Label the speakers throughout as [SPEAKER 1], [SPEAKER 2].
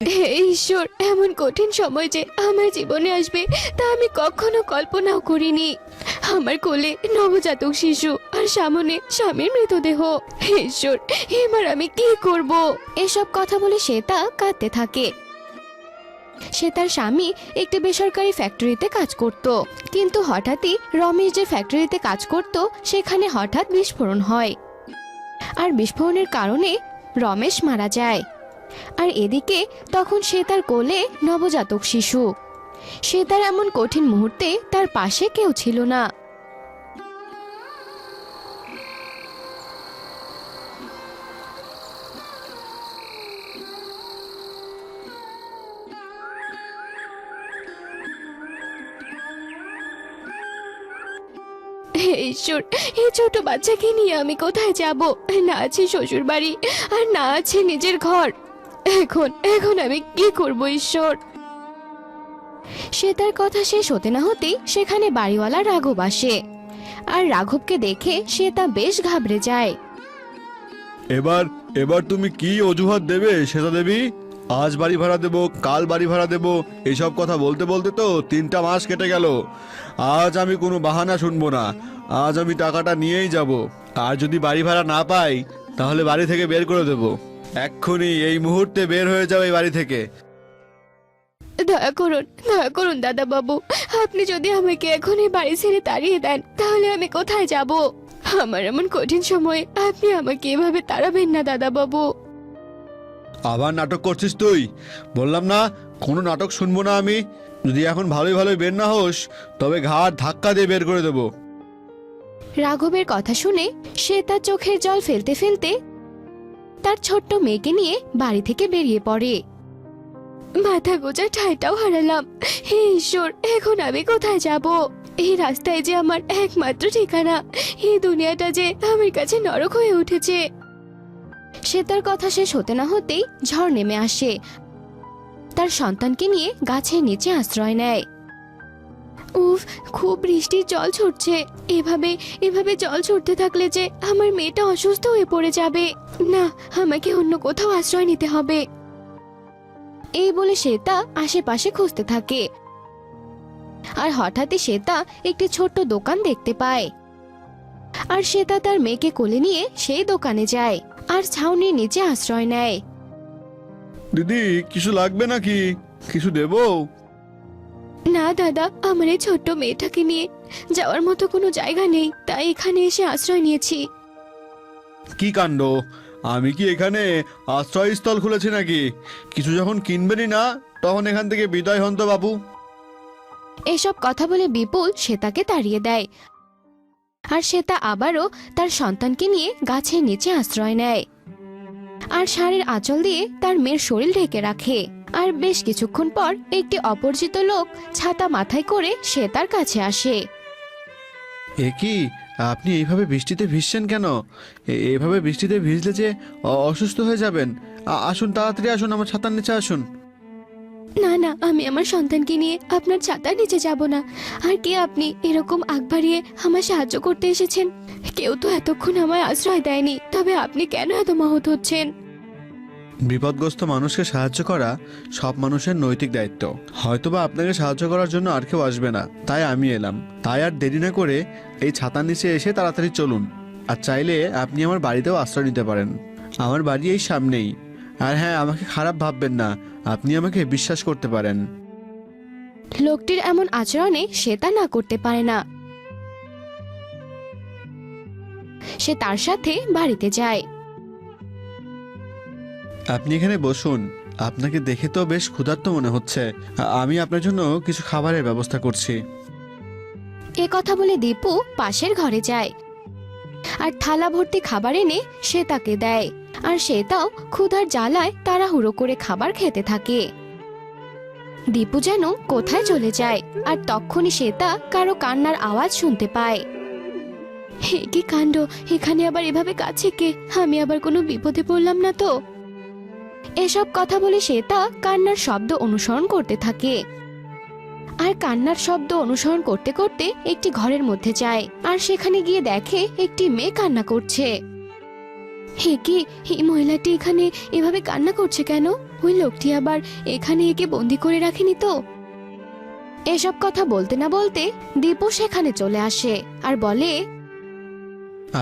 [SPEAKER 1] হে ঈশ্বর, এমন কঠিন সময় যে আমার জীবনে আসবে তা আমি কখনো কল্পনাও করিনি। আমার কোলে নবজাতক শিশু আর সামনে স্বামীর মৃতদেহ। হে ঈশ্বর, এবার আমি কি করব? এসব কথা বলে শ্বেতা কাঁদতে থাকে। সে তার স্বামী একটি বেসরকারি ফ্যাক্টরিতে কাজ করত, কিন্তু হঠাৎই রমেশ যে ফ্যাক্টরিতে কাজ করত সেখানে হঠাৎ বিস্ফোরণ হয়, আর বিস্ফোরণের কারণে রমেশ মারা যায়। আর এদিকে তখন সে তার কোলে নবজাতক শিশু। সে তার এমন কঠিন মুহূর্তে তার পাশে কেউ ছিল না। হে ঈশ্বর, এই ছোট বাচ্চাকে নিয়ে আমি কোথায় যাব? না আছে শ্বশুর বাড়ি, আর না আছে নিজের ঘর। এখন এখন আমি কি করব ঈশ্বর? সে তার কথা শেষ হতে না হতেই সেখানে বাড়িওয়ালা রাঘব আসে। আর রাঘবকে দেখে সে তা বেশ ঘাবড়ে যায়।
[SPEAKER 2] এবার এবার তুমি কি অজুহাত দেবে শ্বেতা দেবী? আজ বাড়ি ভাড়া দেবো, কাল বাড়ি ভাড়া দেবো, এসব কথা বলতে বলতে তো 3টা মাস কেটে গেল। আজ আমি কোনো বাহানা শুনবো না। আজ আমি টাকাটা নিয়েই যাব। আর যদি বাড়ি ভাড়া না পাই তাহলে বাড়ি থেকে বের করে দেবো। এক্ষুনি এই মুহূর্তে বের হয়ে যাও এই বাড়ি থেকে।
[SPEAKER 1] দয়া করুন দাদা বাবু, আপনি যদি আমাকে এখনই বাড়ি ছেড়ে তাড়িয়ে দেন তাহলে আমি কোথায় যাব? আমার এমন কঠিন সময় আপনি আমাকে এভাবে তাড়াবেন না দাদা বাবু।
[SPEAKER 2] আবার নাটক করছিস তুই? বললাম না কোনো নাটক শুনবো না আমি। যদি এখন ভালোই ভালোই বের না হোস তবে ঘাড় ধাক্কা দিয়ে বের করে দেবো।
[SPEAKER 1] রাঘবের কথা শুনে সে তার চোখের জল ফেলতে ফেলতে তার ছোট্ট মেয়েকে নিয়ে বাড়ি থেকে বেরিয়ে পড়ে। মাথা গোজা ঠাইটাও হারালাম। হে ঈশ্বর, এখন আমি কোথায় যাব? এই রাস্তায় যে আমার একমাত্র ঠিকানা। এই দুনিয়াটা যে আমার কাছে নরক হয়ে উঠেছে। সে তার কথা শেষ হতে না হতেই ঝড় নেমে আসে। তার সন্তানকে নিয়ে গাছের নিচে আশ্রয় নেয়। উফ, খুব বৃষ্টির জল ছুটছে। এভাবে এভাবে জল ছুটতে থাকলে যে আমার মেয়েটা অসুস্থ হয়ে পড়ে যাবে। না, আমাকে অন্য কোথাও আশ্রয় নিতে হবে। এই বলে শ্বেতা আশেপাশে খুঁজতে থাকে। আর হঠাৎই শ্বেতা একটি ছোট্ট দোকান দেখতে পায়। আর শ্বেতা তার মেয়েকে কোলে নিয়ে সেই দোকানে যায় আর ছাউনির নিচে আশ্রয় নেয়।
[SPEAKER 2] দিদি, কিছু লাগবে নাকি? কিছু দেবো?
[SPEAKER 1] না দাদা, আমার এই ছোট্ট মেয়েটাকে নিয়ে যাওয়ার মতো কোনো জায়গা নেই, তাই এখানে এসে আশ্রয় নিয়েছি।
[SPEAKER 2] কি কাণ্ড! আমি কি এখানে আশ্রয়স্থল খুলেছি নাকি? কিছু যখন কিনবেনই না তখন এখান থেকে বিদায় হন তো বাবু।
[SPEAKER 1] এসব কথা বলে বিপুল শ্বেতাকে তাড়িয়ে দেয়। আর শ্বেতা আবারও তার সন্তানকে নিয়ে গাছের নিচে আশ্রয় নেয় আর শাড়ির আঁচল দিয়ে তার মেয়ের শরীর ঢেকে রাখে। আর বেশ কিছুক্ষণ পর একটি অপরিচিত লোক ছাতা মাথায় করে শ্বেতার কাছে আসে।
[SPEAKER 2] এ কি, আপনি এইভাবে বৃষ্টিতে ভিজছেন কেন? এইভাবে বৃষ্টিতে ভিজলে যে অসুস্থ হয়ে যাবেন। আসুন, তাড়াতাড়ি আসুন, আমার ছাতার নিচে আসুন।
[SPEAKER 1] না না, আমি আমার সন্তানকে নিয়ে আপনার ছাতার নিচে যাব না। আর কে আপনি এরকম আগ বাড়িয়ে আমার সাহায্য করতে এসেছেন? কেউ তো এতক্ষণ আমায় আশ্রয় দেয়নি, তবে আপনি কেন এত মহৎ হচ্ছেন?
[SPEAKER 2] বিপদগ্রস্ত মানুষকে সাহায্য করা সব মানুষের নৈতিক দায়িত্ব। হয়তোবা আপনাকে সাহায্য করার জন্য আর কেউ আসবে না, তাই আমি এলাম। তাই আর দেরি না করে এই ছাতার নিচে এসে তাড়াতাড়ি চলুন। আর চাইলে আপনি আমার বাড়িতেও আশ্রয় নিতে পারেন। আমার বাড়ি এই সামনেই। আর হ্যাঁ, আমাকে খারাপ ভাববেন না, আপনি আমাকে বিশ্বাস করতে পারেন।
[SPEAKER 1] লোকটির এমন আচরণে শ্বেতা না করতে পারে না। সে তার সাথে বাড়িতে যায়।
[SPEAKER 2] আপনি এখানে বসুন। আপনাকে দেখে তো বেশ ক্ষুধার্ত মনে হচ্ছে। আমি আপনার জন্য কিছু খাবারের ব্যবস্থা করছি।
[SPEAKER 1] এ কথা বলে দীপু পাশের ঘরে যায় আর থালা ভর্তি খাবার এনে শ্বেতাকে দেয়। আর শ্বেতাও ক্ষুধার জ্বালায় তাড়াহুড়ো করে খাবার খেতে থাকে। দীপু যেন কোথায় চলে যায়, আর তখনই শ্বেতা কারো কান্নার আওয়াজ শুনতে পায়। হে কি কাণ্ড! এখানে আবার এভাবে কাছে কে? আমি আবার কোনো বিপদে পড়লাম না তো? এসব কথা বলে শ্বেতা কান্নার শব্দ অনুসরণ করতে থাকে। আর কান্নার শব্দ অনুসরণ করতে করতে একটি ঘরের মধ্যে যায় আর সেখানে গিয়ে দেখে একটি মেয়ে কান্না করছে। হে কি, এই মহিলাটি এখানে এভাবে কান্না করছে কেন? ওই লোকটি আবার এখানে একে বন্দি করে রাখেনি তো? এসব কথা বলতে না বলতে দীপু সেখানে চলে আসে আর বলে,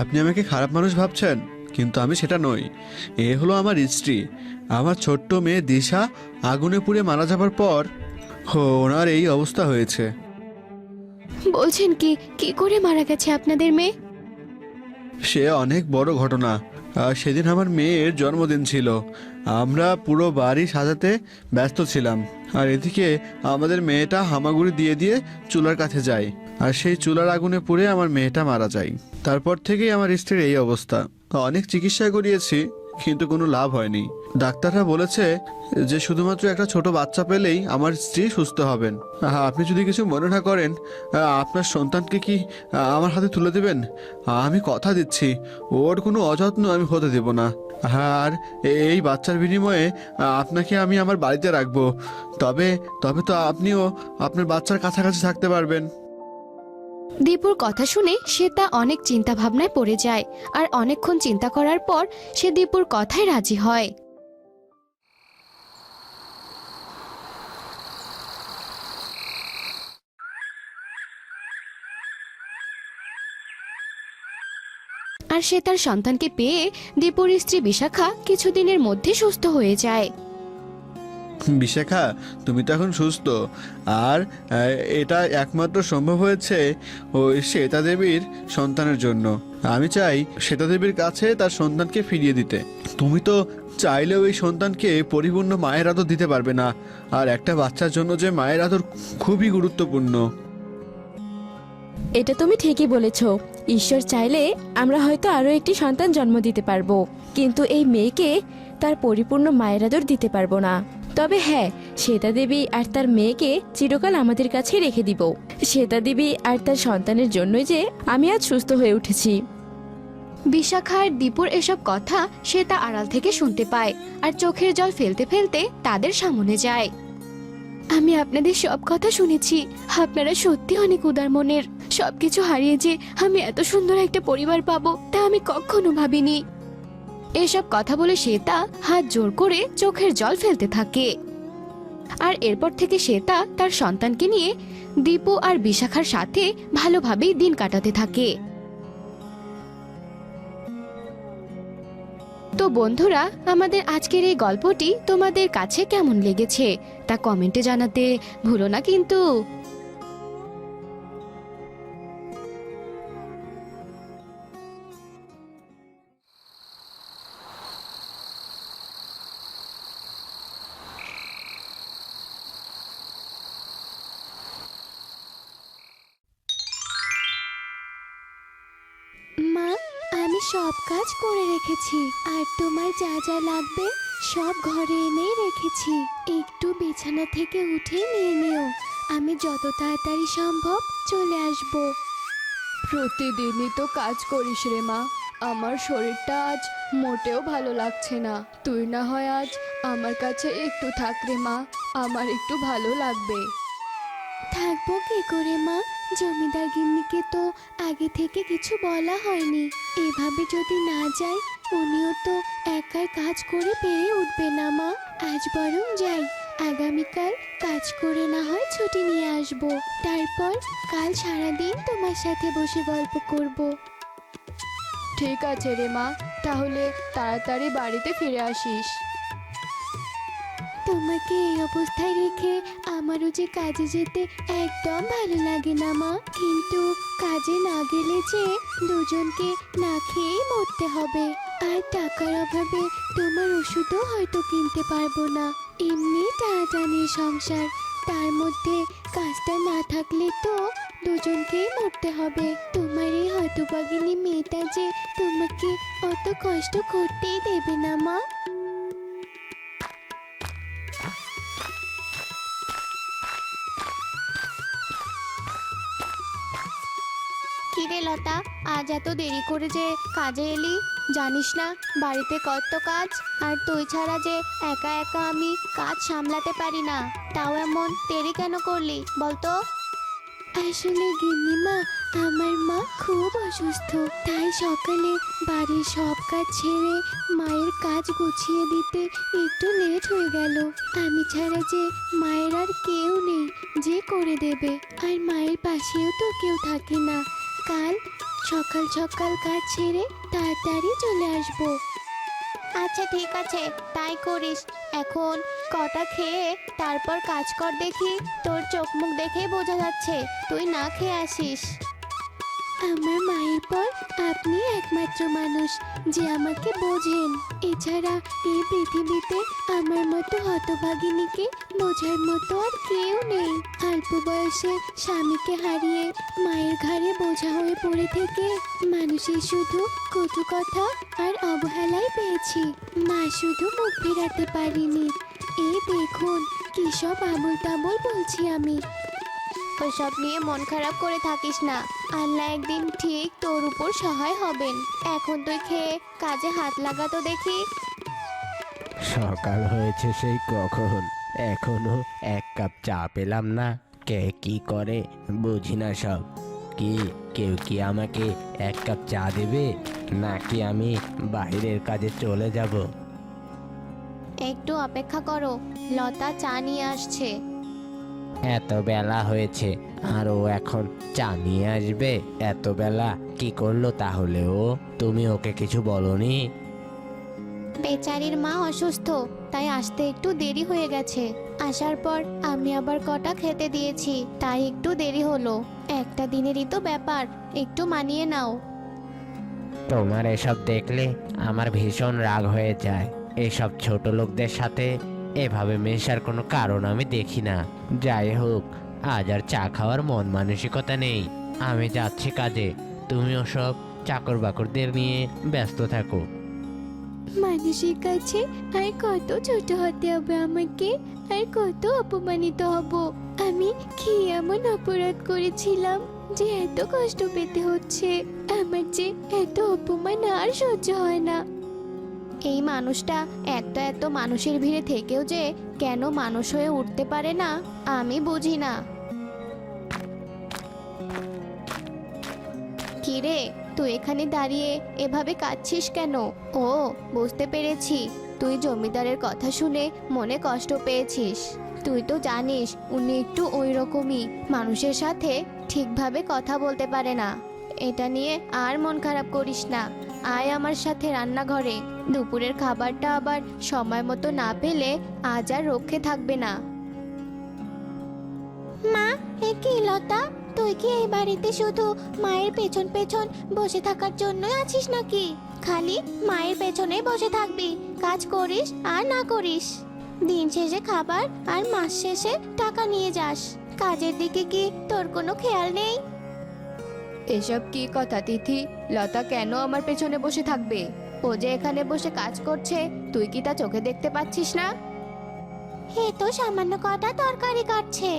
[SPEAKER 2] আপনি আমাকে খারাপ মানুষ ভাবছেন, কিন্তু আমি সেটা নই। এ হলো আমার স্ত্রী। আমার ছোট্ট মেয়ে দিশা আগুনে পুড়ে মারা যাবার পর ওনার এই অবস্থা হয়েছে।
[SPEAKER 1] বলছেন কি, কি করে মারা গেছে আপনাদের মেয়ে?
[SPEAKER 2] সে অনেক বড় ঘটনা। সেদিন আমার মেয়ের জন্মদিন ছিল। আমরা পুরো বাড়ি সাজাতে ব্যস্ত ছিলাম, আর এদিকে আমাদের মেয়েটা হামাগুড়ি দিয়ে দিয়ে চুলার কাছে যায়, আর সেই চুলার আগুনে পুড়ে আমার মেয়েটা মারা যায়। তারপর থেকেই আমার স্ত্রীর এই অবস্থা। অনেক চিকিৎসা করিয়েছি, কিন্তু কোনো লাভ হয়নি। ডাক্তাররা বলেছে যে শুধুমাত্র একটা ছোট বাচ্চা পেলেই আমার স্ত্রী সুস্থ হবেন। আপনি যদি কিছু মনে না করেন, আপনার সন্তানকে কি আমার হাতে তুলে দেবেন? আমি কথা দিচ্ছি, ওর কোনো অযত্ন আমি হতে দেব না। আর এই বাচ্চার বিনিময়ে আপনাকে আমি আমার বাড়িতে রাখবো। তবে তবে তো আপনিও আপনার বাচ্চার কাছাকাছি থাকতে পারবেন।
[SPEAKER 1] দীপুর কথা শুনে শ্বেতা অনেক চিন্তা ভাবনায় পড়ে যায়, আর অনেকক্ষণ চিন্তা করার পর সে দীপুর কথায় রাজি হয়। আর সে তার সন্তানকে পেয়ে দীপুর স্ত্রী বিশাখা কিছুদিনের মধ্যে সুস্থ হয়ে যায়।
[SPEAKER 2] বিশাখা, তুমি তো এখন সুস্থ। আর এটা একমাত্র সম্ভব হয়েছে ওই শ্বেতা দেবীর সন্তানের জন্য। আমি চাই শ্বেতা দেবীর কাছে তার সন্তানকে ফিরিয়ে দিতে। তুমি তো চাইলেও এই সন্তানকে পরিপূর্ণ মায়ের আদর দিতে পারবে না, আর একটা বাচ্চার জন্য যে মায়ের আদর খুবই গুরুত্বপূর্ণ।
[SPEAKER 3] এটা তুমি ঠিকই বলেছ। ঈশ্বর চাইলে আমরা হয়তো আরও একটি সন্তান জন্ম দিতে পারবো, কিন্তু এই মেয়েকে তার পরিপূর্ণ মায়ের আদর দিতে পারবো না। তবে হ্যাঁ, শ্বেতা দেবী আর তার মেয়েকে চিরকাল আমাদের কাছে রেখে দিব। শ্বেতা দেবী আর তার সন্তানের জন্যই যে আমি আজ সুস্থ হয়ে উঠেছি।
[SPEAKER 1] বিশাখা আর দীপুর এসব কথা সে তা আড়াল থেকে শুনতে পায়, আর চোখের জল ফেলতে ফেলতে তাদের সামনে যায়। আমি আপনাদের সব কথা শুনেছি, আপনারা সত্যি অনেক উদার মনের। সবকিছু হারিয়ে যে আমি এত সুন্দর একটা পরিবার পাবো তা আমি কখনো ভাবিনি। এসব কথা বলে শ্বেতা হাত জোর করে চোখের জল ফেলতে থাকে। আর এরপর থেকে শ্বেতা তার সন্তানকে নিয়ে দীপু আর বিশাখার সাথে ভালোভাবেই দিন কাটাতে থাকে। তো বন্ধুরা, আমাদের আজকের এই গল্পটি তোমাদের কাছে কেমন লেগেছে তা কমেন্টে জানাতে ভুলো না কিন্তু। মা, আমি সব কাজ করে রেখেছি, আর তোমার যা যা লাগবে সব ঘরে এনেই রেখেছি। একটু বিছানা থেকে উঠে নিয়ে নিও, আমি যত তাড়াতাড়ি সম্ভব চলে আসব। প্রতিদিনই তো কাজ করিস রে মা, আমার শরীরটা আজ মোটেও ভালো লাগছে না। তুই না হয় আজ আমার কাছে একটু থাক রে মা, আমার একটু ভালো লাগবে। থাকবো কি করে মা, জমিদার গিন্নিকে তো আগে থেকে কিছু বলা হয়নি। এভাবে যদি না যাই উনিও তো একাই কাজ করে পেরে উঠবে না মা। আজ বরং যাই, আগামীকাল কাজ করে না হয় ছুটি নিয়ে আসব। তারপর কাল সারাদিন তোমার সাথে বসে গল্প করব। ঠিক আছে রে মা, তাহলে তাড়াতাড়ি বাড়িতে ফিরে আসিস। তোমাকে এই অবস্থায় রেখে আমারও যে কাজে যেতে একদম ভালো লাগে না মা, কিন্তু কাজে না গেলে যে দুজনকে না খেয়েই মরতে হবে। আর টাকার অভাবে তোমার ওষুধও হয়তো কিনতে পারবো না। এমনি টানাটানির সংসার, তার মধ্যে কাজটা না থাকলে তো দুজনকেই মরতে হবে। তোমার এই হতভাগিনী মেয়েটা যে তোমাকে অত কষ্ট করতেই দেবে না মা। কিরে লতা, আজ এত দেরি করে যে কাজে এলি? জানিস না বাড়িতে কত কাজ, আর তুই ছাড়া যে একা একা আমি কাজ সামলাতে পারি না। তাও এমন দেরি কেন করলি বলতো? আসলে গিন্নিমা, আমার মা খুব অসুস্থ, তাই সকালে বাড়ির সব কাজ ছেড়ে মায়ের কাজ গুছিয়ে দিতে একটু লেট হয়ে গেল। আমি ছাড়া যে মায়ের আর কেউ নেই যে করে দেবে, আর মায়ের পাশেও তো কেউ থাকে না। কাল সকাল সকাল কাজ ছেড়ে তাড়াতাড়ি চলে আসবো। আচ্ছা ঠিক আছে, তাই করিস। এখন কটা খেয়ে তারপর কাজ কর দেখি। তোর চোখ মুখ দেখেই বোঝা যাচ্ছে তুই না খেয়ে আসিস। আমার মায়ের পর আপনি একমাত্র মানুষ যে আমাকে বোঝেন। এছাড়া এই পৃথিবীতে আমার মতো হতভাগিনীকে বোঝার মতো আর কেউ নেই। অল্প বয়সে স্বামীকে হারিয়ে মায়ের ঘাড়ে বোঝা হয়ে পড়ে থেকে মানুষের শুধু কটু কথা আর অবহেলাই পেয়েছি। মা শুধু মুখ ফেরাতে পারিনি। এই দেখুন কি সব আবল তাবল বলছি আমি। ওসব নিয়ে মন খারাপ করে থাকিস না, আল্লাহ একদিন ঠিক তোর উপর সহায় হবেন। এখন তুই খেয়ে কাজে হাত লাগাতো দেখি।
[SPEAKER 4] সকাল হয়েছে সেই কখন, এখনো এক কাপ চা পেলাম না। কে কি করে বুঝি না সব। কি কেউ কি আমাকে এক কাপ চা দেবে, নাকি আমি বাইরের কাজে চলে যাব?
[SPEAKER 1] একটু অপেক্ষা করো, লতা চা নিয়ে আসছে।
[SPEAKER 4] এত বেলা হয়েছে আর ও এখন চা নিয়ে আসবে? এত বেলা কি করলো তাহলে ও? তুমি ওকে কিছু বলনি?
[SPEAKER 1] বেচারির মা অসুস্থ, তাই আসতে একটু দেরি হয়ে গেছে। আসার পর আমি আবার কটা খেতে দিয়েছি, তাই একটু দেরি হলো। একটা দিনেরই তো ব্যাপার, একটু মানিয়ে নাও।
[SPEAKER 4] তোমার এসব দেখলে আমার ভীষণ রাগ হয়ে যায়। এসব ছোট লোকদের সাথে এভাবে মেশার কোনো কারণ আমি দেখি না। যাই হোক, আজ আর চা খাওয়ার মন মানসিকতা নেই। আমি যাচ্ছি কাজে, তুমিও সব চাকর বাকরদের নিয়ে ব্যস্ত থাকো।
[SPEAKER 1] মানুষের কাছে আর কত ছোট হতে হবে আমাকে, আর কত অপমানিত হব। আমি কি এমন অপরাধ করেছিলাম যে এত কষ্ট পেতে হচ্ছে? আমার যে এত অপমান আর সহ্য হয় না। এই মানুষটা এত মানুষের ভিড়ে থেকেও যে কেন মানুষ হয়ে উঠতে পারে না আমি বুঝি না। কিরে, তুই এখানে দাঁড়িয়ে এভাবে কাঁদছিস কেন? ও, বুঝতে পেরেছি, তুই জমিদারের কথা শুনে মনে কষ্ট পেয়েছিস। তুই তো জানিস উনি একটু ওই রকমই, মানুষের সাথে ঠিকভাবে কথা বলতে পারে না। এটা নিয়ে আর মন খারাপ করিস না। আয় আমার সাথে রান্নাঘরে। দুপুরের খাবারটা আবার সময় মতো না পেলে আজ আর রক্ষে থাকবে না। মা, এ কি লতা, তুই কি এই বাড়িতে শুধু মায়ের পেছন পেছন বসে থাকার জন্যই আছিস নাকি? খালি মায়ের পেছনে বসে থাকবি, কাজ করিস আর না করিস। দিন শেষে খাবার আর মাস শেষে টাকা নিয়ে যাস। কাজের দিকে কি তোর কোনো খেয়াল নেই? এসব কি কথা তিথি? লতা কেন আমার পেছনে বসে থাকবে? ও যে এখানে বসে কাজ করছে, তুই কি তা চোখে দেখতে পাচ্ছিস না? হে তো সামান্য কটা তরকারি কাটছে,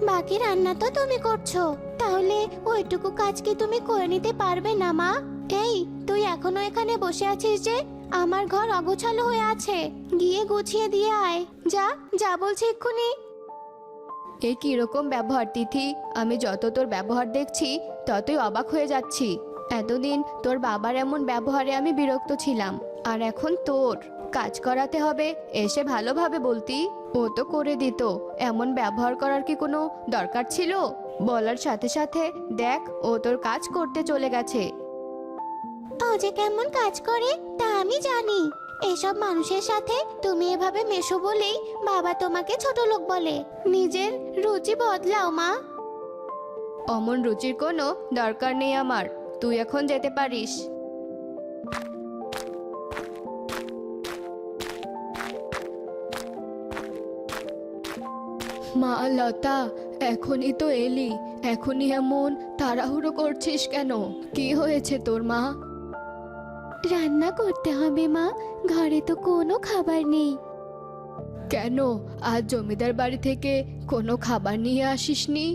[SPEAKER 1] বাকি রান্না তো তুমি করছো। তাহলে ওইটুকু কাজ কি তুমি করে নিতে পারবে না মা? এই, তুই এখনো এখানে বসে আছিস যে? আমার ঘর অগোছালো হয়ে আছে, গিয়ে গুছিয়ে দিয়ে আয়। যা যা বলছি এক্ষুনি। এ কিরকম ব্যবহার তিথি? আমি যত তোর ব্যবহার দেখছি ততই অবাক হয়ে যাচ্ছি। এতদিন তোর বাবার এমন ব্যবহারে আমি বিরক্ত ছিলাম, আর এখন তোর কাজ করাতে হবে এসে ভালোভাবে বলতি, ও তো করে দিত। এমন ব্যবহার করার কি কোনো দরকার ছিল? বলার সাথে সাথে দেখ ও তোর কাজ করতে চলে গেছে। ও যে কেমন কাজ করে তা আমি জানি। এসব মানুষের সাথে তুমি এভাবে মেশো বলেই বাবা তোমাকে ছোট লোক বলে। নিজের রুচি বদলাও মা। অমন রুচির কোনো দরকার নেই আমার, তুই এখন যেতে পারিস। মা লতা, এখনই তো এলি, এখনই এমন তাড়াহুড়ো করছিস কেন? কি হয়েছে তোর মা? রান্না করতে হবে মা, ঘরে তো কোনো খাবার নেই। কেন, আজ জমিদার বাড়ি থেকে কোনো খাবার নিয়ে আসিসনি?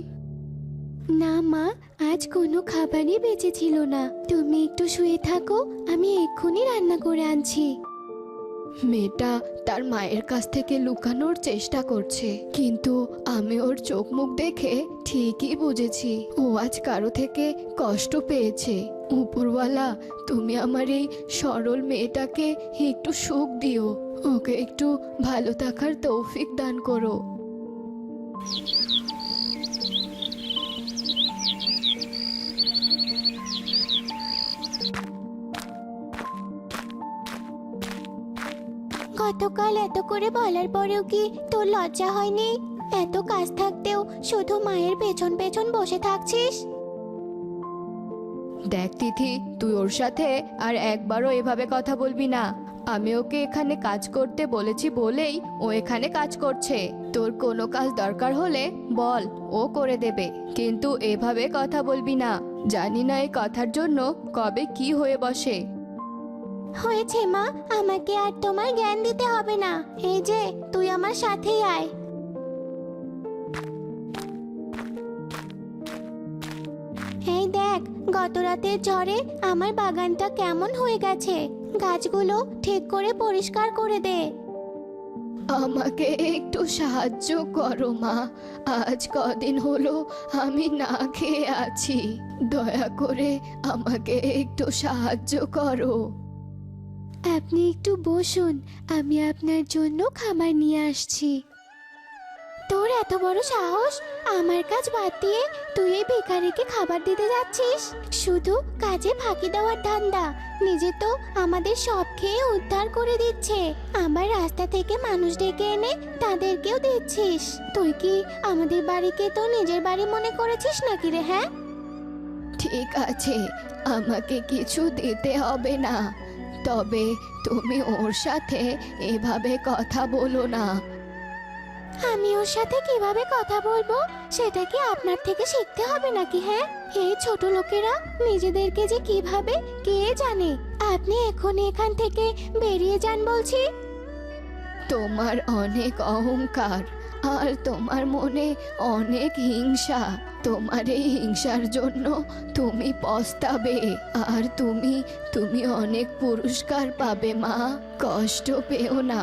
[SPEAKER 1] না মা, আজ কোনো খাবারই বেঁচে ছিল না। তুমি একটু শুয়ে থাকো, আমি এক্ষুনি রান্না করে আনছি। মেয়েটা তার মায়ের কাছ থেকে লুকানোর চেষ্টা করছে, কিন্তু আমি ওর চোখ মুখ দেখে ঠিকই বুঝেছি ও আজ কারো থেকে কষ্ট পেয়েছে। উপরওয়ালা, তুমি আমার এই সরল মেয়েটাকে একটু সুখ দিও, ওকে একটু ভালো থাকার তৌফিক দান করো।
[SPEAKER 5] গতকাল এত করে বলার পরেও কি তোর লজ্জা হয়নি? এত কাজ থাকতেও শুধু মায়ের পেছন পেছন বসে থাকছিস।
[SPEAKER 1] দেখ তিথি, তুই ওর সাথে আর একবারও এভাবে কথা বলবি না। আমি ওকে এখানে কাজ করতে বলেছি বলেই ও এখানে কাজ করছে। তোর কোনো কাজ দরকার হলে বল, ও করে দেবে, কিন্তু এভাবে কথা বলবি না। জানি না এই কথার জন্য কবে কি হয়ে বসে।
[SPEAKER 5] হয়েছে মা, আমাকে আর তোমার জ্ঞান দিতে হবে না। এই যে তুই আমার সাথেই আয়। এই দেখ, গত রাতের ঝড়ে আমার বাগানটা কেমন হয়ে গেছে। গাছগুলো ঠিক করে পরিষ্কার করে দে।
[SPEAKER 1] আমাকে একটু সাহায্য করো মা, আজ কদিন হলো আমি না খেয়ে আছি। দয়া করে আমাকে একটু সাহায্য করো।
[SPEAKER 5] আপনি একটু বসুন, আমি আপনার জন্য খাবার নিয়ে আসছি। তোর এত বড় সাহস, আমার কাজ বাদ দিয়ে তুই এই ভিখারিকে খাবার দিতে যাচ্ছিস? শুধু কাজে ফাঁকি দেওয়ার ধান্দা। নিজে তো আমাদের সব খেয়ে উদ্ধার করে দিচ্ছে, আমার রাস্তা থেকে মানুষ ডেকে এনে তাদেরকেও দিচ্ছিস। তুই কি আমাদের বাড়িকে তো নিজের বাড়ি মনে করেছিস নাকি রে? হ্যাঁ,
[SPEAKER 1] ঠিক আছে, আমাকে কিছু দিতে হবে না, তবে তুমি ওর সাথে এভাবে কথা বলো না।
[SPEAKER 5] আমি ওর সাথে কিভাবে কথা বলবো সেটা কি আপনার থেকে শিখতে হবে নাকি? হ্যাঁ, এই ছোট লোকেরা নিজেদেরকে যে কিভাবে কে জানে। আপনি এখনই এখান থেকে বেরিয়ে যান বলছি।
[SPEAKER 1] তোমার অনেক অহংকার আর তোমার মনে অনেক হিংসা। তোমার এই হিংসার জন্য তুমি পস্তাবে, আর তুমি অনেক পুরস্কার পাবে মা। কষ্ট পেও না,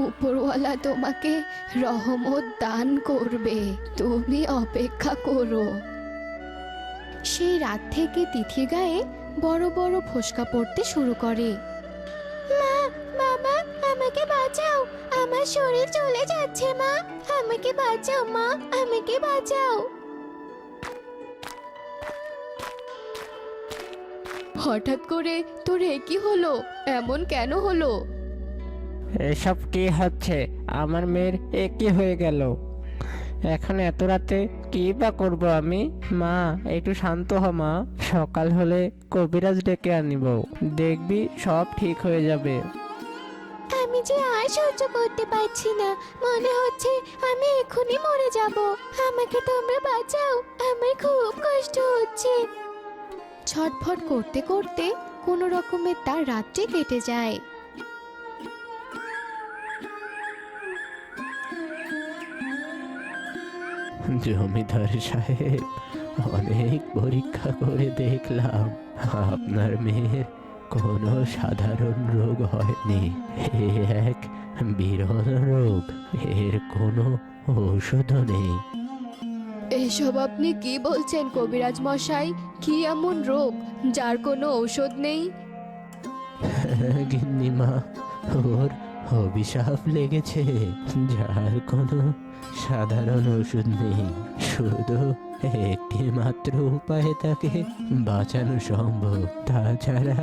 [SPEAKER 1] উপরওয়ালা তোমাকে রহমত দান করবে, তুমি অপেক্ষা করো। সেই রাত থেকে তিথির গায়ে বড় বড় ফোসকা পড়তে শুরু করে।
[SPEAKER 5] মা, বাবা, আমাকে বাঁচাও, আমার শরীর চলে যাচ্ছে। মা, আমাকে বাঁচাও, মা, আমাকে বাঁচাও।
[SPEAKER 1] হঠাৎ করে তোর এ কি হলো? এমন কেন হলো?
[SPEAKER 4] এসব কি হচ্ছে? আমার মেয়ের এ কি হয়ে গেল? এখন এত রাতে কি বা করবো আমি? মা, একটু শান্ত হ মা। সকাল হলে কবিরাজ ডেকে আনিব, দেখবি সব ঠিক হয়ে যাবে।
[SPEAKER 5] আমি যে আর সহ্য করতে পারছি না, মনে হচ্ছে আমি এখনই মরে যাব। আমাকে তোমরা বাঁচাও, আমার খুব কষ্ট হচ্ছে।
[SPEAKER 1] ছটফট করতে করতে কোনো রকমে তার রাত্রি কেটে যায়।
[SPEAKER 4] জমিদার সাহেব, অনেক পরীক্ষা করে দেখলাম আপনার মেয়ের কোনো সাধারণ রোগ হয়নি। এ এক বিরল রোগ, এর কোনো ঔষধও নেই।
[SPEAKER 1] এসব আপনি কি বলছেন কবিরাজ মশাই? কি এমন রোগ যার কোনো ঔষধ নেই?
[SPEAKER 4] গিন্নিমা, ওর অভিশাপ লেগেছে, যার কোনো সাধারণ ওষুধ নেই। শুধু একটি মাত্র উপায়ে তাকে বাঁচানো সম্ভব, তাছাড়া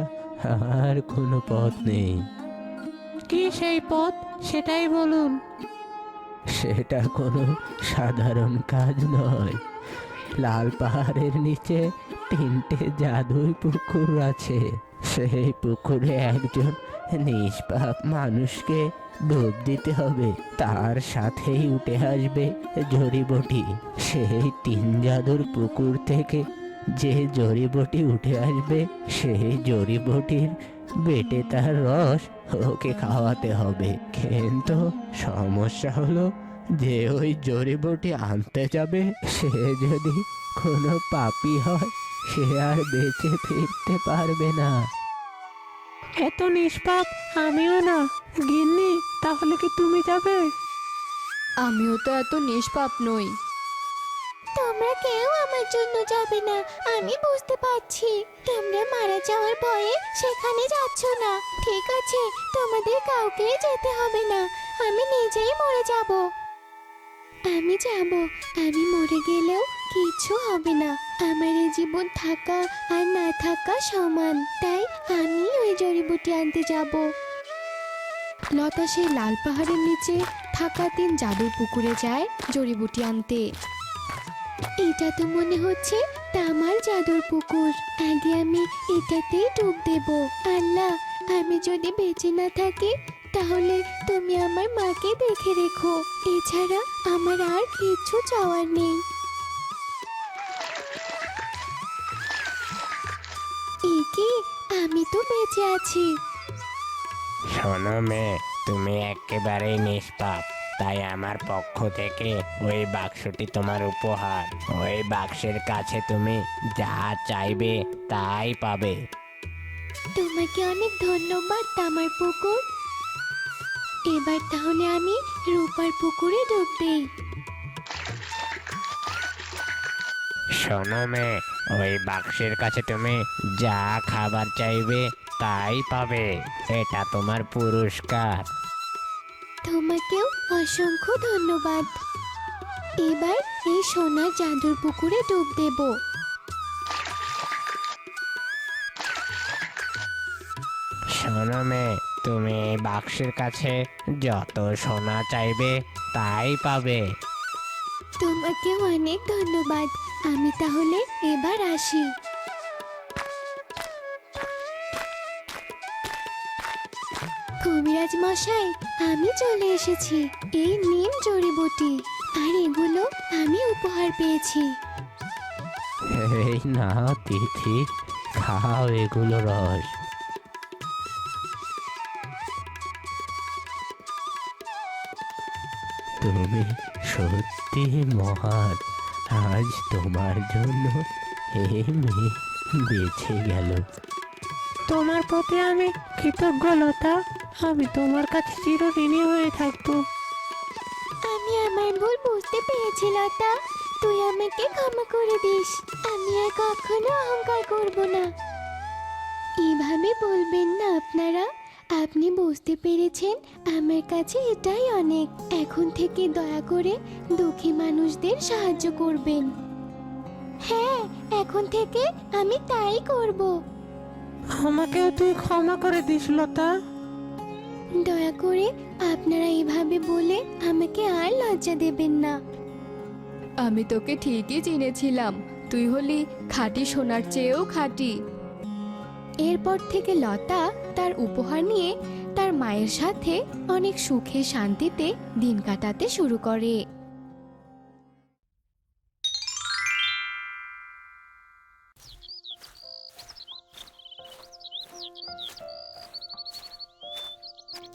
[SPEAKER 4] আর কোনো পথ নেই। কি সেই পথ, সেটাই বলুন। সেটা কোনো সাধারণ কাজ নয়। লাল পাহাড়ের নিচে 3টে জাদুই পুকুর আছে। সেই পুকুরে একজন নিষ্পাপ মানুষকে ডুব দিতে হবে, তার সাথেই উঠে আসবে জড়িবটি। সেই 3 জাদুর পুকুর থেকে যে জড়িবটি উঠে আসবে, সেই জড়িবটির বেটে তার রস ওকে খাওয়াতে হবে। কিন্তু সমস্যা হলো যে ওই জড়িবটি আনতে যাবে, সে যদি কোনো পাপী হয়, সে আর বেঁচে ফিরতে পারবে না। এত নিষ্পাপ আমিও না
[SPEAKER 6] গিন্নি, তাহলে কি তুমি যাবে?
[SPEAKER 1] আমিও তো এত নিষ্পাপ নই।
[SPEAKER 5] তোমরা কেউ আমার জন্য যাবে না, আমি বুঝতে পারছি। তোমরা মারা যাওয়ার ভয়ে সেখানে যাচ্ছ না। ঠিক আছে, তোমাদের কাউকে যেতে হবে না, আমি নিজেই মরে যাব। আমি যাব, আমি মরে গেলেও কিচ্ছু হবে না। আমার এই জীবন থাকা আর না থাকা সমান, তাই আমি ওই জড়িবুটি আনতে যাব।
[SPEAKER 1] লতা সেই লাল পাহাড়ের নিচে থাকা 3 জাদুর পুকুরে যায় জড়িবুটি আনতে।
[SPEAKER 5] এটা তো মনে হচ্ছে তামার জাদুর পুকুর। আগে আমি এটাতেই ডুব দেব। আল্লাহ, আমি যদি বেঁচে না থাকি তাহলে তুমি আমার মাকে দেখে রেখো। এছাড়া আমার আর কিচ্ছু চাওয়ার নেই। কি আমি তো বেঁচে আছি।
[SPEAKER 4] শোনো মেয়ে, তুমি একেবারেই নিষ্পাপ, তাই আমার পক্ষ থেকে ওই বাক্সটি তোমার উপহার। ওই বাক্সের কাছে তুমি যা চাইবে তাই পাবে।
[SPEAKER 5] তোমাকে অনেক ধন্যবাদ তামার পুকুর। এবার তাহলে আমি রূপার পুকুরে ডুব দেই।
[SPEAKER 4] শোনো মেয়ে, ওই বাক্সের কাছে তুমি যা খাবার চাইবে তাই পাবে। এটা তোমার পুরস্কার।
[SPEAKER 5] তোমাকেও অসংখ্য ধন্যবাদ। এবার এই সোনার জাদুর পুকুরে ডুব দেব।
[SPEAKER 4] শোনো মেয়ে, তুমি এই বাক্সের কাছে যত সোনা চাইবে তাই পাবে।
[SPEAKER 5] তোমাকেও অনেক ধন্যবাদ। আমি তাহলে এবার আসি। কবিরাজ মশাই, আমি চলে এসেছি। এই নিম জড়িবুটি, আর এগুলো আমি উপহার পেয়েছি।
[SPEAKER 4] এই না তিথি, খাও এগুলো রস। তুমি সত্যি মহান। আজ তোমার জন্য এই মেয়ে বেঁচে গেল।
[SPEAKER 6] তোমার প্রতি আমি কৃতজ্ঞ লতা। আমি তোমার কাছে চিরঋণী হয়ে থাকবো।
[SPEAKER 5] আমি আমার ভুল বুঝতে পেরেছি লতা, তুই আমাকে ক্ষমা করে দিস। আমি আর কখনো অহংকার করব না। এভাবে বলবেন না আপনারা। আপনি বুঝতে পেরেছেন, আমার কাছে এটাই অনেক। এখন থেকে দয়া করে দুঃখী মানুষদের সাহায্য করবেন। হ্যাঁ, এখন থেকে আমি তাই করব।
[SPEAKER 6] আমাকেও তুই ক্ষমা করে দিস লতা।
[SPEAKER 5] দয়া করে আপনারা এভাবে বলে আমাকে আর লজ্জা দেবেন না।
[SPEAKER 1] আমি তোকে ঠিকই চিনেছিলাম, তুই হলি খাঁটি সোনার চেয়েও খাঁটি। এরপর থেকে লতা তার উপহার নিয়ে তার মায়ের সাথে অনেক সুখে শান্তিতে দিন কাটাতে শুরু করে।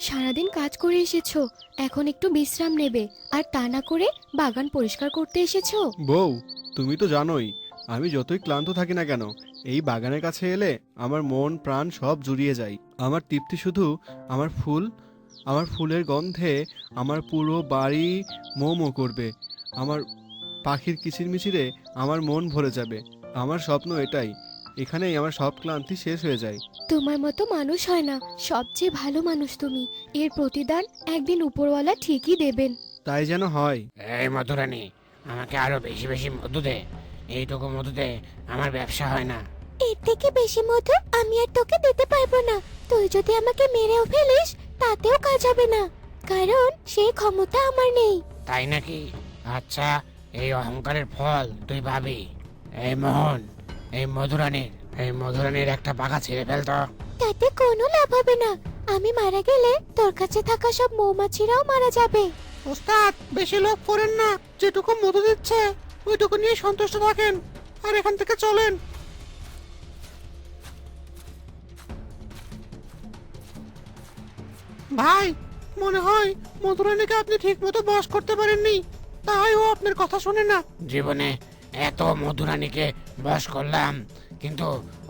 [SPEAKER 1] সারাদিন কাজ করে এসেছো, এখন একটু বিশ্রাম নেবে, আর তা না করে বাগান পরিষ্কার করতে এসেছো।
[SPEAKER 2] বউ, তুমি তো জানোই আমি যতই ক্লান্ত থাকি না কেন, এই বাগানের কাছে এলে আমার মন প্রাণ সব জুড়িয়ে যায়। আমার তৃপ্তি শুধু আমার ফুলের গন্ধে আমার পুরো বাড়ি মোমো করবে। আমার পাখির কিচিরমিচিরে আমার মন ভরে যাবে। আমার স্বপ্ন এটাই, এখানেই আমার সব ক্লান্তি শেষ হয়ে যায়।
[SPEAKER 1] তোমার মতো মানুষ হয় না, সবচেয়ে ভালো মানুষ তুমি। এর প্রতিদান একদিন উপরওয়ালা ঠিকই দেবেন।
[SPEAKER 2] তাই যেন হয়।
[SPEAKER 4] এই মধুরানী, আমাকে আরো বেশি বেশি মধু দে। এইটুকু মধুতে আমার ব্যবসা হয় না।
[SPEAKER 5] এর থেকে বেশি মধু আমি আর তোকে দিতে পারবো না। তুই যদি আমাকে মেরেও ফেলিস তাতেও কাজ হবে না, কারণ সেই ক্ষমতা আমার নেই।
[SPEAKER 4] তাই নাকি? আচ্ছা, এই অহংকারের ফল তুই ভাবি। এই মোহন, এই মধুরানীর একটা পাখা ছিঁড়ে ফেলতো।
[SPEAKER 5] তাতে কোনো লাভ হবে না। আমি মারা গেলে তোর কাছে থাকা সব মৌমাছিরাও মারা যাবে।
[SPEAKER 6] ওস্তাদ, বেশি লোভ করেন না। যেটুকু মধু দিচ্ছে ওইটুকু নিয়ে সন্তুষ্ট থাকেন, আর এখান থেকে চলেন। ভাই, মনে হয় মধুরানীকে আপনি ঠিক মতো বশ করতে পারেননি, তাই ও আপনার কথা শোনে না।
[SPEAKER 4] জীবনে এত মধুরানীকে বশ করলাম, কিন্তু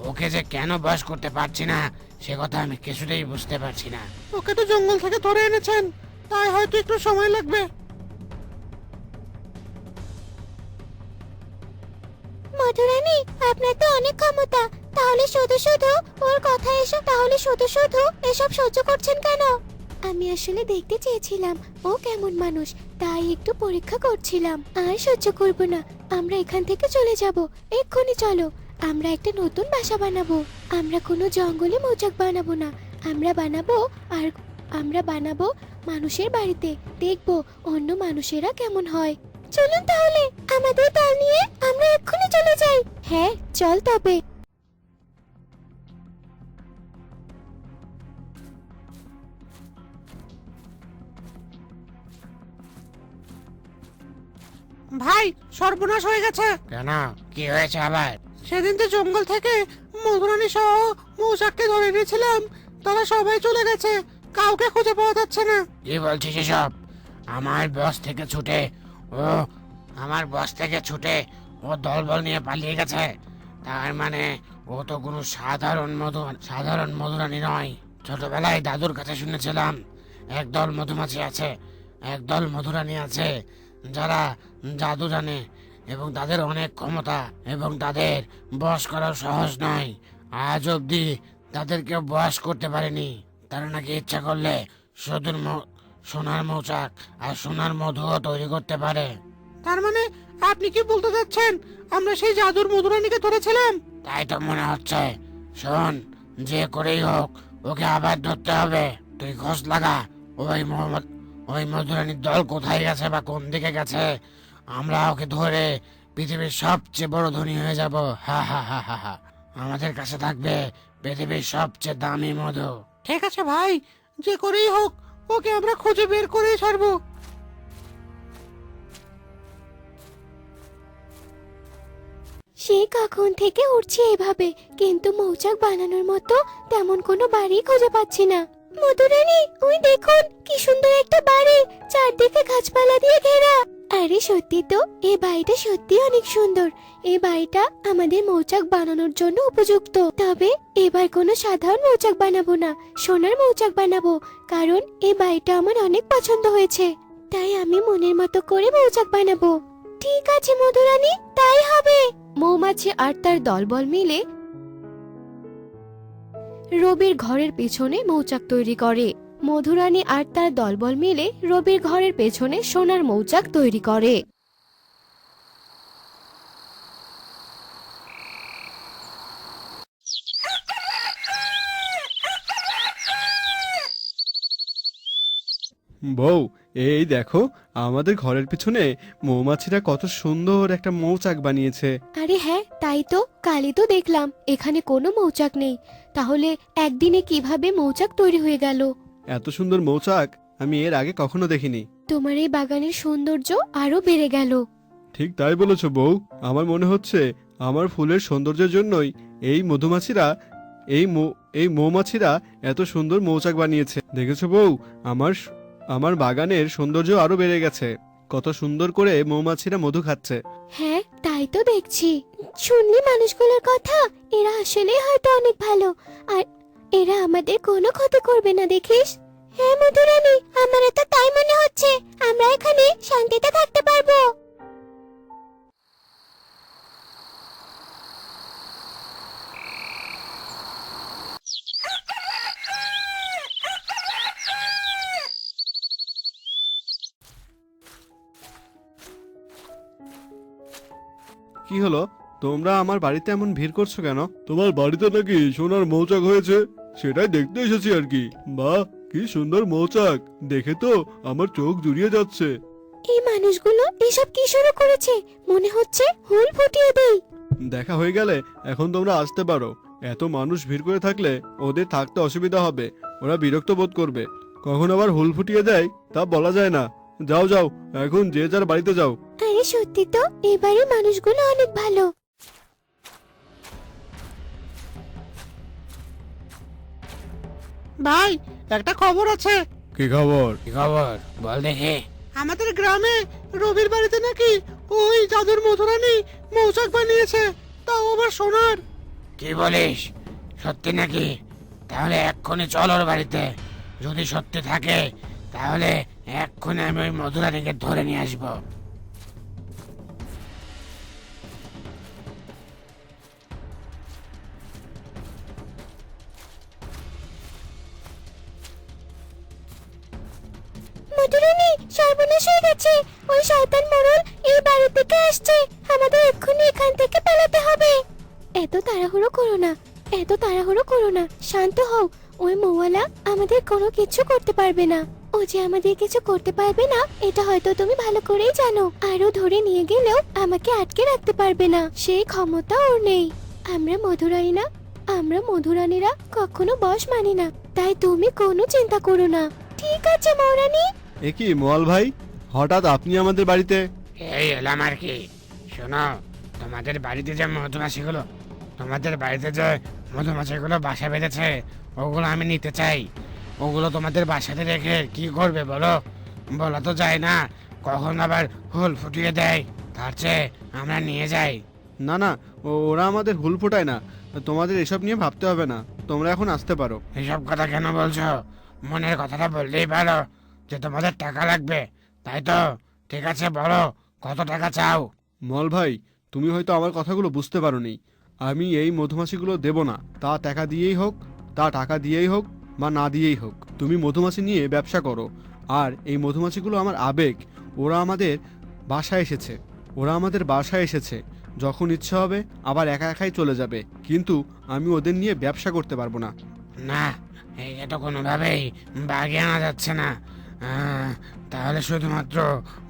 [SPEAKER 7] ওকে যে কেন বশ করতে পারছি না সে কথা আমি কিছুতেই বুঝতে পারছি না।
[SPEAKER 6] ওকে তো জঙ্গল থেকে ধরে এনেছেন, তাই হয়তো একটু সময় লাগবে।
[SPEAKER 5] মধুরানী, আপনার তো অনেক ক্ষমতা, তাহলে শুধু শুধু ওর কথা এসব সহ্য করছেন কেন? আমি আসলে দেখতে চেয়েছিলাম ও কেমন মানুষ, তাই একটু পরীক্ষা করছিলাম। আর সহ্য করব না, আমরা এখান থেকে চলে যাব। এক্ষুনি চলো, আমরা একটা নতুন বাসা বানাবো। আমরা কোনো জঙ্গলে মৌচাক বানাবো না, আমরা বানাবো মানুষের বাড়িতে। দেখবো অন্য মানুষেরা কেমন হয়। চলুন তাহলে, আমাদের দল নিয়ে আমরা এক্ষুনি চলে যাই। হ্যাঁ, চল তবে।
[SPEAKER 6] ভাই, সর্বনাশ হয়ে গেছে।
[SPEAKER 7] কেন, কি হয়েছে আবার?
[SPEAKER 6] সেদিন যে জঙ্গল থেকে মধুরানী সহ মৌচাককে ধরে এনেছিলাম, তারা সবাই চলে গেছে, কাউকে খুঁজে পাওয়া যাচ্ছে না।
[SPEAKER 7] কি বলছিস এসব? আমার বস থেকে ছুটে ও আমার বস থেকে ছুটে ও দলবল নিয়ে পালিয়ে গেছে। তার মানে ও তো কোনো সাধারণ মধুরানী নয়। ছোটবেলায় দাদুর কাছে শুনেছিলাম একদল মধুমাছি আছে, একদল মধুরানী আছে যারা জাদু জানে এবং তাদের অনেক ক্ষমতা এবং তাদের বশ করা সহজ নয়। আজ অবধি তাদেরকে বশ করতে পারেনি। তারা নাকি ইচ্ছা করলে সোনার মৌচাক আর সোনার মধুও তৈরি করতে পারে।
[SPEAKER 6] তার মানে আপনি কি বলতে চাচ্ছেন আমরা সেই জাদুর মধুরানীকে ধরেছিলাম?
[SPEAKER 7] তাই তো মনে হচ্ছে। শোন, যে করেই হোক ওকে আবার ধরতে হবে। তুই খোঁজ লাগা ওই মধুরানীর দল কোথায় গেছে বা কোন দিকে গেছে। আমরা ওকে ধরে পৃথিবীর সবচেয়ে বড় ধনী হয়ে যাব। হা হা হা হা হা। আমাদের কাছে থাকবে পৃথিবীর সবচেয়ে দামি মধু।
[SPEAKER 6] ঠিক আছে ভাই, যে করেই হোক ওকে আমরা খুঁজে বের করেই ছাড়বো।
[SPEAKER 5] সে কখন থেকে উঠছি এভাবে, কিন্তু মৌচাক বানানোর মতো তেমন কোনো বাড়ি খুঁজে পাচ্ছি না। মধুরানী, ওই দেখুন কি সুন্দর একটা বাড়ি, চারদিকে গাছপালা দিয়ে ঘেরা। আরে সত্যি তো, এই বাড়িটা সত্যি অনেক সুন্দর। এই বাড়িটা আমাদের মৌচাক বানানোর জন্য উপযুক্ত। তবে এবার কোনো সাধারণ মৌচাক বানাবো না, সোনার মৌচাক বানাবো। কারণ এই বাড়িটা আমার অনেক পছন্দ হয়েছে, তাই আমি মনের মতো করে মৌচাক বানাবো। ঠিক আছে মধুরানী, তাই হবে।
[SPEAKER 1] মৌমাছি আর তার দলবল মিলে রবির ঘরের পেছনে মৌচাক তৈরি করে। মধুরানী আর তার দলবল মিলে রবির ঘরের পেছনে সোনার মৌচাক তৈরি করে।
[SPEAKER 2] বউ, এই দেখো আমাদের ঘরের পিছনে মৌমাছিরা কত সুন্দর একটা মৌচাক বানিয়েছে।
[SPEAKER 1] আরে হ্যাঁ, তাই তো, কালই তো দেখলাম এখানে কোনো মৌচাক নেই। তাহলে একদিনে কিভাবে মৌচাক তৈরি হয়ে গেল?
[SPEAKER 2] এত সুন্দর মৌচাক আমি এর আগে কখনো দেখিনি।
[SPEAKER 1] তোমার এই বাগানের সৌন্দর্য আরো বেড়ে গেল।
[SPEAKER 2] ঠিক তাই বলেছো বউ, আমার মনে হচ্ছে আমার ফুলের সৌন্দর্যের জন্যই এই মৌমাছিরা এত সুন্দর মৌচাক বানিয়েছে। দেখেছো বউ, আমার বাগানের সৌন্দর্য আরো বেড়ে গেছে। কত সুন্দর করে মৌমাছিরা মধু খাচ্ছে।
[SPEAKER 5] হ্যাঁ, তাই তো দেখছি। শুনলি মানুষগুলোর কথা, এরা আসলে হয়তো অনেক ভালো, আর এরা আমাদের কোনো ক্ষতি করবে না, দেখিস। হ্যাঁ মধুরানী, আমারও তো তাই মনে হচ্ছে। আমরা এখানে শান্তিতে থাকতে পারবো।
[SPEAKER 2] কি হলো, তোমরা আমার বাড়িতে এমন ভিড় করছো কেন? তোমার বাড়িতে নাকি সোনার মৌচাক হয়েছে, সেটাই দেখতে এসেছি আর কি। বাহ, কি সুন্দর মৌচাক, দেখে তো আমার চোখ জুড়িয়ে যাচ্ছে।
[SPEAKER 5] এই মানুষগুলো এসব কি শুরু করেছে? মনে হচ্ছে হুল ফুটিয়ে দেই।
[SPEAKER 2] দেখা হয়ে গেলে এখন তোমরা আসতে পারো। এত মানুষ ভিড় করে থাকলে ওদের থাকতে অসুবিধা হবে, ওরা বিরক্ত বোধ করবে। কখন আবার হুল ফুটিয়ে দেয় তা বলা যায় না। যাও যাও, এখন যে যার বাড়িতে যাও।
[SPEAKER 5] আরে সত্যি তো, এবারে মানুষগুলো অনেক ভালো।
[SPEAKER 6] ভাই, একটা খবর আছে।
[SPEAKER 2] কি খবর?
[SPEAKER 7] কি খবর বল দেখি।
[SPEAKER 6] আমাদের গ্রামে রবির বাড়িতে নাকি ওই জাদুর মধুরানী মৌচাক বানিয়েছে, তাও আবার সোনার।
[SPEAKER 7] কি বলিস সত্যি নাকি? তাহলে এক্ষুনি চল ওর বাড়িতে। যদি সত্যি থাকে তাহলে এক্ষুনি আমি ওই মধুরানীকে ধরে নিয়ে আসবো।
[SPEAKER 5] মধুরানী, সর্বনাশ হয়ে গেছে। ওই শয়তান মোড়ল এই বাড়ি থেকে আসছে। আমাদের এক্ষুনি এখান থেকে পালাতে হবে। এত তাড়াহুড়ো করো না, এত তাড়াহুড়ো করো না, শান্ত হও। ওই মৌয়ালা আমাদের কোনো কিছু করতে পারবে না। ও যে আমাদের কিছু করতে পারবে না এটা হয়তো তুমি ভালো করেই জানো। আরো ধরে নিয়ে গেলেও আমাকে আটকে রাখতে পারবে না, সেই ক্ষমতা ওর নেই। আমরা মধুরানী না, আমরা মধুরানীরা কখনো বশ মানি না, তাই তুমি কোনো চিন্তা করো না। ঠিক আছে মৌরানী।
[SPEAKER 2] এ কি মোয়াল ভাই, হঠাৎ আপনি আমাদের বাড়িতে?
[SPEAKER 7] এই এলাম আর কি। শোনো, তোমাদের বাড়িতে যে মধুমাছিগুলো, তোমাদের বাড়িতে যে মধুমাছিগুলো বাসা বেঁধেছে ওগুলো আমি নিতে চাই। ওগুলো তোমাদের বাসাতে রেখে কি করবে বলো? বলা তো যায় না, কখন আবার হুল ফুটিয়ে দেয়। তার চেয়ে আমরা নিয়ে যাই।
[SPEAKER 2] না না, ওরা আমাদের হুল ফোটায় না। তোমাদের এসব নিয়ে ভাবতে হবে না, তোমরা এখন আসতে পারো।
[SPEAKER 7] এসব কথা কেন বলছো? মনের কথাটা বললেই ভালো যে তোমাদের টাকা লাগবে, তাই তো? ঠিক আছে, বলো কত টাকা চাও?
[SPEAKER 2] মল ভাই, তুমি হয়তো আমার কথাগুলো বুঝতে পারোনি। আমি এই মধুমাছিগুলো দেব না, তা টাকা দিয়েই হোক, তা টাকা দিয়েই হোক বা না দিয়েই হোক। তুমি মধুমাছি নিয়ে ব্যবসা করো। আর এই মধুমাছিগুলো আমার আবেগ। ওরা আমাদের বাসায় এসেছে, ওরা আমাদের বাসায় এসেছে। যখন ইচ্ছা হবে আবার একা একাই চলে যাবে, কিন্তু আমি ওদের নিয়ে ব্যবসা করতে পারবো না।
[SPEAKER 7] না, এটা তো কোনোভাবেই বাগে আনা যাচ্ছে না। তাহলে শুধুমাত্র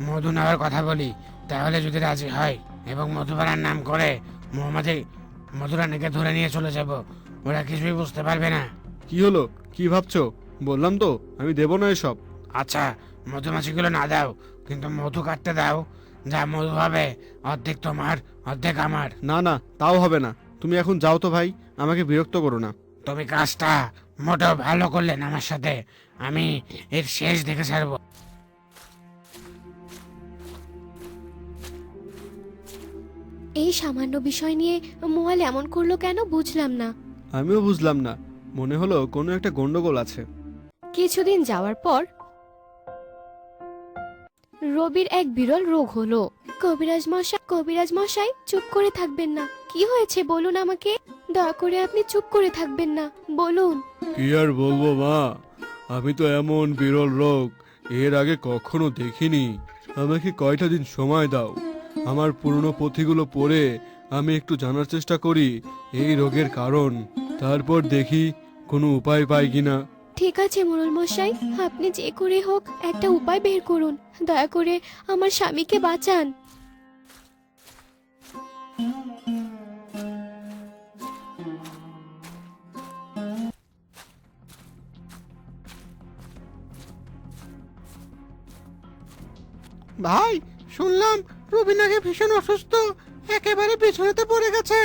[SPEAKER 7] মধু নেওয়ার কথা বলি। তাহলে যদি রাজি হয় এবং মধুবালার নাম করে মধুরানীকে ধরে নিয়ে চলে যাব, ওরা কিছুই বুঝতে পারবে না।
[SPEAKER 2] কি হলো, কি ভাবছো? বললাম তো আমি দেব না এসব।
[SPEAKER 7] আচ্ছা, মধুমাছিগুলো না দাও, কিন্তু মধু কাটতে দাও। যা মধু হবে অর্ধেক তোমার অর্ধেক আমার।
[SPEAKER 2] না না, তাও হবে না। তুমি এখন যাও তো ভাই, আমাকে বিরক্ত করো না।
[SPEAKER 7] তুমি কাজটা মোটেও ভালো করলে না আমার সাথে। আমি এর শেষ দেখে ছাড়বো।
[SPEAKER 1] এই সামান্য বিষয় নিয়ে মোয়াল এমন করলো কেন বুঝলাম না।
[SPEAKER 2] আমিও বুঝলাম না, মনে হলো কোনো একটা গন্ডগোল আছে।
[SPEAKER 1] কিছুদিন যাওয়ার পর রবির এক বিরল রোগ হলো। কবিরাজ মশাই চুপ করে থাকবেন না। কি হয়েছে বলুন আমাকে, দয়া করে আপনি চুপ করে থাকবেন না, বলুন।
[SPEAKER 2] কি আর বলবো মা, আমি তো এমন বিরল রোগ এর আগে কখনো দেখিনি। আমাকে কয়টা দিন সময় দাও। আমার পুরনো পুঁথিগুলো পড়ে আমি একটু জানার চেষ্টা করি এই রোগের কারণ, তারপর দেখি কোনো উপায় পাই কিনা।
[SPEAKER 1] ঠিক আছে মোড়ল মশাই, আপনি যে করে হোক একটা উপায় বের করুন। দয়া করে আমার স্বামীকে বাঁচান।
[SPEAKER 6] ভাই, শুনলাম রবি নাকি ভীষণ অসুস্থ, একেবারে বিছানাতে পড়ে গেছে।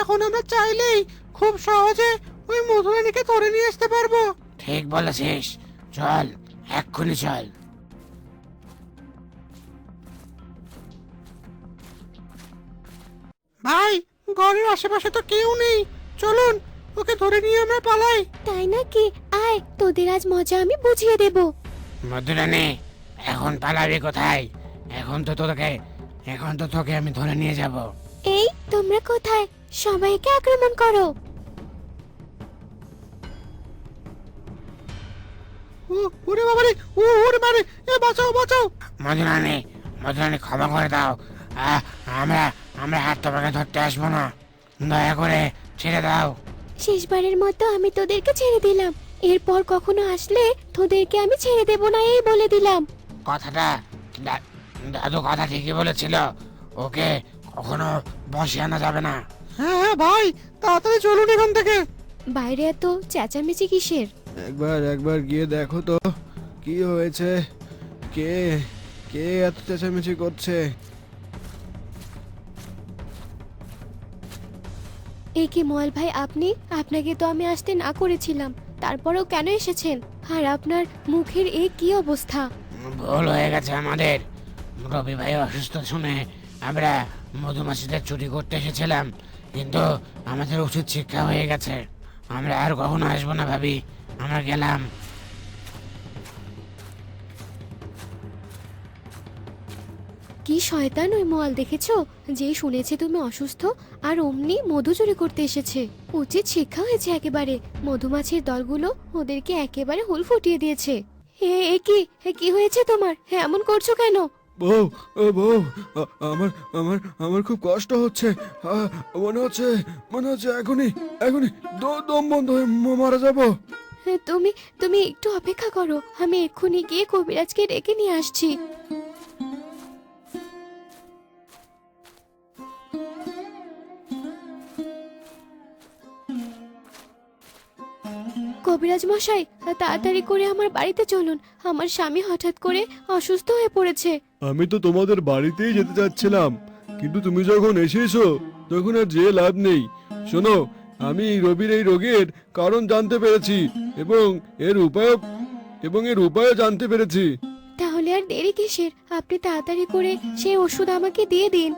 [SPEAKER 6] এখন আমরা চাইলেই খুব সহজে ওই মধুরানীকে ধরে নিয়ে আসতে পারবো।
[SPEAKER 7] ঠিক বলেছিস, চল এক্ষুনি চল।
[SPEAKER 6] ভাই, ঘরের আশেপাশে তো কেউ নেই, চলুন ওকে ধরে নিয়ে আমরা পালাই।
[SPEAKER 5] তাই নাকি? আয়, তোদের আজ মজা আমি বুঝিয়ে দেব।
[SPEAKER 7] মধুরানী, এখন পালাবি কোথায়? এখন তো তোকে আমি ধরে নিয়ে যাব।
[SPEAKER 5] এই, তোমরা কোথায়? সবাইকে আক্রমণ করো।
[SPEAKER 6] ওরে বাবারে, ওরে মারে, এ বাঁচাও বাঁচাও।
[SPEAKER 7] মধুরানী ক্ষমা করে দাও। আমরা আমরা হাত তোমাকে ধরতে আসবো না, দয়া করে ছেড়ে দাও।
[SPEAKER 5] শেষবারের মতো আমি তোদেরকে ছেড়ে দিলাম। এরপর কখনো আসলে তোদেরকে আমি ছেড়ে দেব না, এই বলে দিলাম।
[SPEAKER 7] কথাটা দাদু কথা ঠিকই বলেছিল, ওকে কখনো বসে আনা যাবে না।
[SPEAKER 6] হ্যাঁ হ্যাঁ ভাই, তাড়াতাড়ি চলুন এখান থেকে।
[SPEAKER 1] বাইরে এত চেঁচামেচি কিসের?
[SPEAKER 2] একবার গিয়ে দেখো তো কি হয়েছে। কে কে এত চেঁচামেচি করছে?
[SPEAKER 1] এ কি মোয়াল ভাই, আপনি? আপনাকে তো আমি আসতে না করেছিলাম, তারপরেও কেন এসেছেন? আর আপনার মুখের এ কি অবস্থা?
[SPEAKER 7] ভুল হয়ে গেছে আমাদের। রবি ভাই অসুস্থ শুনে আমরা মধুমাছিদের চুরি করতে এসেছিলাম, কিন্তু আমাদের উচিত শিক্ষা হয়ে গেছে। আমরা আর কখনো আসবো না ভাবি। আমরা গেলাম।
[SPEAKER 1] কি শয়তান ওই মোয়াল দেখেছো? যেই শুনেছে তুমি অসুস্থ আর অমনি মধু চুরি করতে এসেছে। উচিত শিক্ষা হয়েছে একেবারে। মধুমাছির দলগুলো ওদেরকে একেবারে হুল ফুটিয়ে দিয়েছে। কি হয়েছে তোমার? এমন করছো কেন?
[SPEAKER 2] বউ, ও বউ, আমার আমার আমার খুব কষ্ট হচ্ছে। মনে হচ্ছে এখনই এখনই দম বন্ধ হয়ে মারা যাবো।
[SPEAKER 1] তুমি তুমি একটু অপেক্ষা করো, আমি এক্ষুনি গিয়ে কবিরাজকে ডেকে নিয়ে আসছি। কবিরাজ মশাই, তাড়াতাড়ি করে আমার বাড়িতে চলুন। আমার স্বামী হঠাৎ করে অসুস্থ হয়ে পড়েছে।
[SPEAKER 2] আমি তো তোমাদের বাড়িতেই যেতে চাচ্ছিলাম, কিন্তু তুমি যখন এসেছো তখন আর যে লাভ নেই। শোনো, আমি রবির এই রোগের কারণ জানতে পেরেছি এবং এর উপায়ও জানতে পেরেছি।
[SPEAKER 1] তাহলে আর দেরি কিসের? আপনি তাড়াতাড়ি করে সেই ওষুধ আমাকে দিয়ে দিন।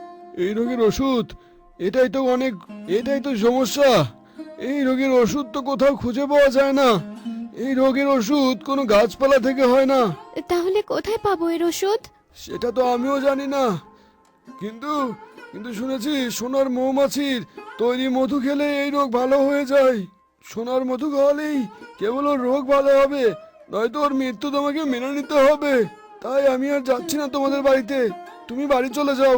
[SPEAKER 2] এই রোগের ওষুধ? এটাই তো সমস্যা। এই রোগের ওষুধ তো কোথাও খুঁজে পাওয়া যায় না। এই রোগের ওষুধ কোনো গাছপালা থেকে হয় না।
[SPEAKER 1] তাহলে কোথায় পাবো এর ওষুধ?
[SPEAKER 2] সেটা তো আমিও জানি না, কিন্তু কিন্তু শুনেছি সোনার মৌমাছির তৈরি মধু খেলে এই রোগ ভালো হয়ে যায়। সোনার মধু খাওয়ালেই কেবল ওর রোগ ভালো হবে, নয়তো ওর মৃত্যু তোমাকে মেনে নিতে হবে। তাই আমি আর যাচ্ছি না তোমাদের বাড়িতে। তুমি বাড়ি চলে যাও।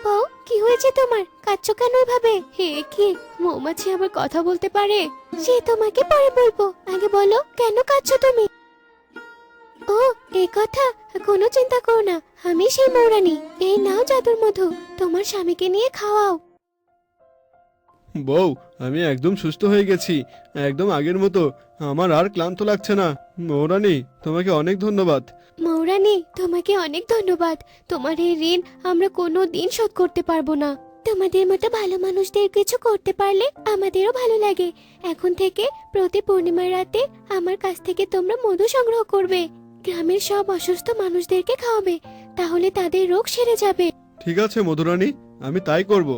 [SPEAKER 1] বউ, কি হয়েছে তোমার? কাঁদছো কেন এভাবে? কি মৌমাছি আবার কথা বলতে পারে? সে তোমাকে পরে বলবো, আগে বলো কেন কাঁদছো তুমি? ও, এই কথা। কোনো চিন্তা করো না, আমি সেই মৌরানী। এই নাও জাদুর মধু, তোমার স্বামীকে নিয়ে খাওয়াও।
[SPEAKER 2] বউ, আমি একদম সুস্থ হয়ে গেছি, একদম আগের মতো। আমার আর ক্লান্ত লাগছে না। মৌরানী, তোমাকে অনেক ধন্যবাদ।
[SPEAKER 1] মৌরানী, তোমাকে অনেক ধন্যবাদ। তোমার এই ঋণ আমরা কোনো দিন শোধ করতে পারবো না। তোমাদের মতো ভালো মানুষদের কিছু করতে পারলে আমাদেরও ভালো লাগে। এখন থেকে প্রতি পূর্ণিমার রাতে আমার কাছ থেকে তোমরা মধু সংগ্রহ করবে। গ্রামের সব অসুস্থ মানুষদেরকে খাওয়াবে, তাহলে তাদের রোগ সেরে যাবে।
[SPEAKER 2] ঠিক আছে মধুরানী, আমি তাই করব।